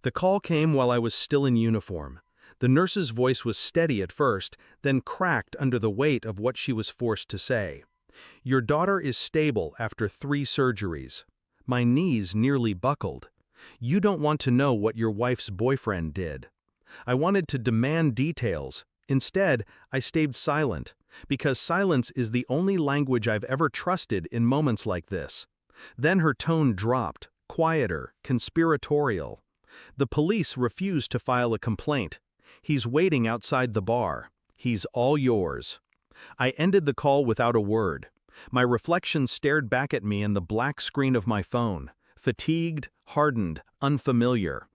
The call came while I was still in uniform. The nurse's voice was steady at first, then cracked under the weight of what she was forced to say. "Your daughter is stable after 3 surgeries." My knees nearly buckled. "You don't want to know what your wife's boyfriend did." I wanted to demand details. Instead, I stayed silent, because silence is the only language I've ever trusted in moments like this. Then her tone dropped, quieter, conspiratorial. "The police refused to file a complaint. He's waiting outside the bar. He's all yours." I ended the call without a word. My reflection stared back at me in the black screen of my phone, fatigued, hardened, unfamiliar.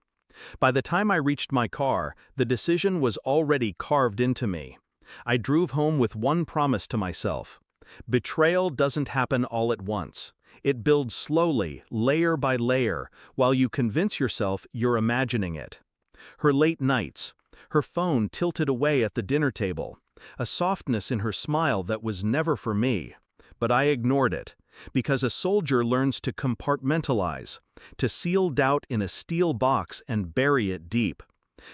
By the time I reached my car, the decision was already carved into me. I drove home with one promise to myself. Betrayal doesn't happen all at once. It builds slowly, layer by layer, while you convince yourself you're imagining it. Her late nights, her phone tilted away at the dinner table, a softness in her smile that was never for me. But I ignored it, because a soldier learns to compartmentalize, to seal doubt in a steel box and bury it deep.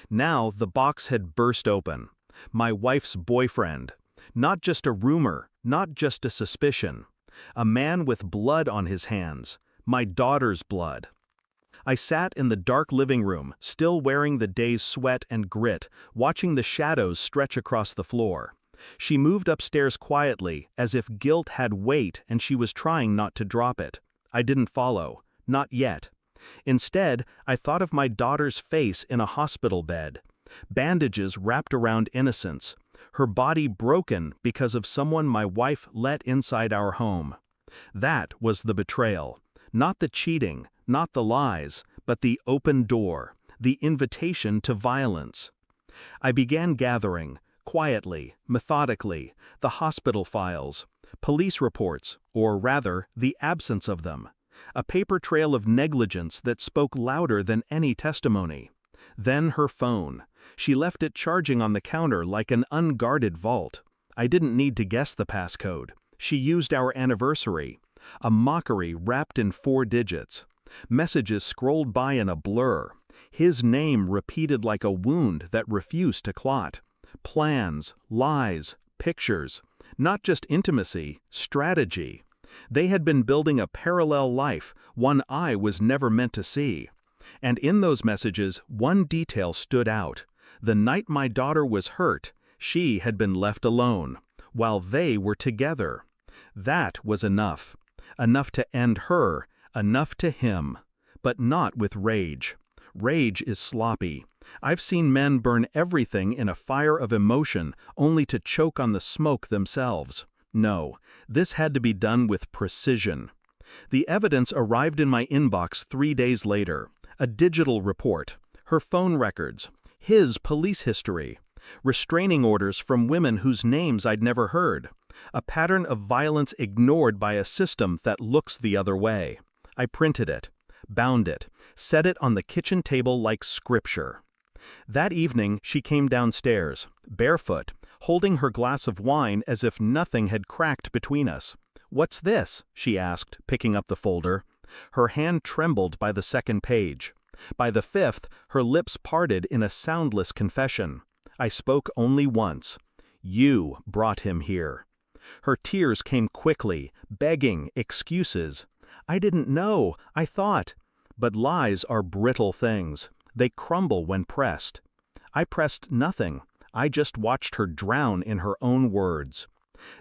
Now the box had burst open. My wife's boyfriend. Not just a rumor, not just a suspicion. A man with blood on his hands, my daughter's blood. I sat in the dark living room, still wearing the day's sweat and grit, watching the shadows stretch across the floor. She moved upstairs quietly, as if guilt had weight and she was trying not to drop it. I didn't follow. Not yet. Instead, I thought of my daughter's face in a hospital bed. Bandages wrapped around innocence. Her body broken because of someone my wife let inside our home. That was the betrayal. Not the cheating, not the lies, but the open door, the invitation to violence. I began gathering, quietly, methodically, the hospital files, police reports, or rather, the absence of them. A paper trail of negligence that spoke louder than any testimony. Then her phone. She left it charging on the counter like an unguarded vault. I didn't need to guess the passcode. She used our anniversary. A mockery wrapped in 4 digits. Messages scrolled by in a blur. His name repeated like a wound that refused to clot. Plans, lies, pictures. Not just intimacy, strategy. They had been building a parallel life, one I was never meant to see. And in those messages, one detail stood out. The night my daughter was hurt, she had been left alone, while they were together. That was enough. Enough to end her, enough to him. But not with rage. Rage is sloppy. I've seen men burn everything in a fire of emotion only to choke on the smoke themselves. No, this had to be done with precision. The evidence arrived in my inbox 3 days later. A digital report, her phone records, his police history, restraining orders from women whose names I'd never heard, a pattern of violence ignored by a system that looks the other way. I printed it, bound it, set it on the kitchen table like scripture. That evening she came downstairs, barefoot, holding her glass of wine as if nothing had cracked between us. "What's this?" she asked, picking up the folder. Her hand trembled by the 2nd page. By the 5th, her lips parted in a soundless confession. I spoke only once. "You brought him here." Her tears came quickly, begging, excuses. "I didn't know, I thought." But lies are brittle things. They crumble when pressed. I pressed nothing. I just watched her drown in her own words.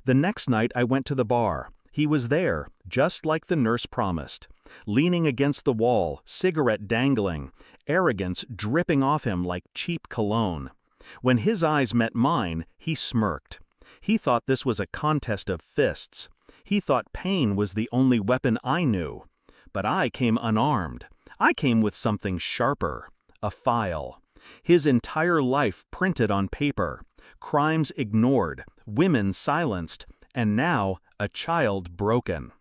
The next night I went to the bar. He was there, just like the nurse promised. Leaning against the wall, cigarette dangling, arrogance dripping off him like cheap cologne. When his eyes met mine, he smirked. He thought this was a contest of fists. He thought pain was the only weapon I knew. But I came unarmed. I came with something sharper. A file. His entire life printed on paper. Crimes ignored, women silenced, and now a child broken.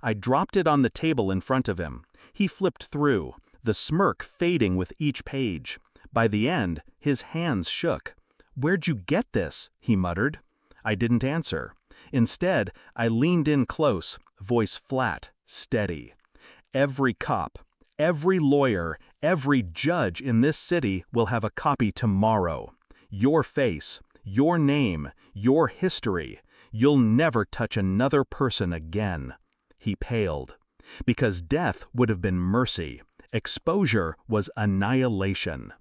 I dropped it on the table in front of him. He flipped through, the smirk fading with each page. By the end, his hands shook. "Where'd you get this?" he muttered. I didn't answer. Instead, I leaned in close, voice flat, steady. "Every cop, Every lawyer, every judge in this city will have a copy tomorrow. Your face, your name, your history. You'll never touch another person again." He paled. Because death would have been mercy. Exposure was annihilation.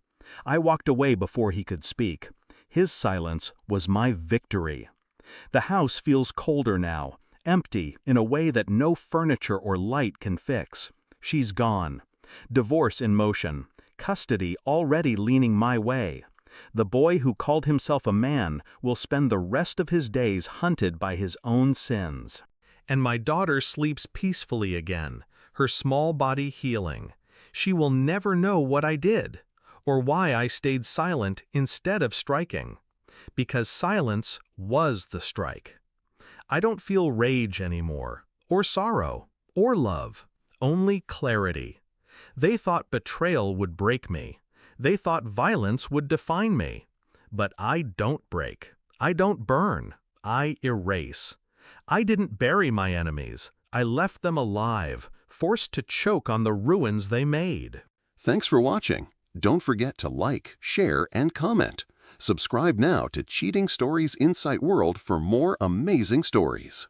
I walked away before he could speak. His silence was my victory. The house feels colder now, empty in a way that no furniture or light can fix. She's gone. Divorce in motion. Custody already leaning my way. The boy who called himself a man will spend the rest of his days hunted by his own sins. And my daughter sleeps peacefully again, her small body healing. She will never know what I did, or why I stayed silent instead of striking. Because silence was the strike. I don't feel rage anymore, or sorrow, or love, only clarity. They thought betrayal would break me. They thought violence would define me. But I don't break. I don't burn. I erase. I didn't bury my enemies. I left them alive, forced to choke on the ruins they made. Thanks for watching. Don't forget to like, share, and comment. Subscribe now to Cheating Stories Insight World for more amazing stories.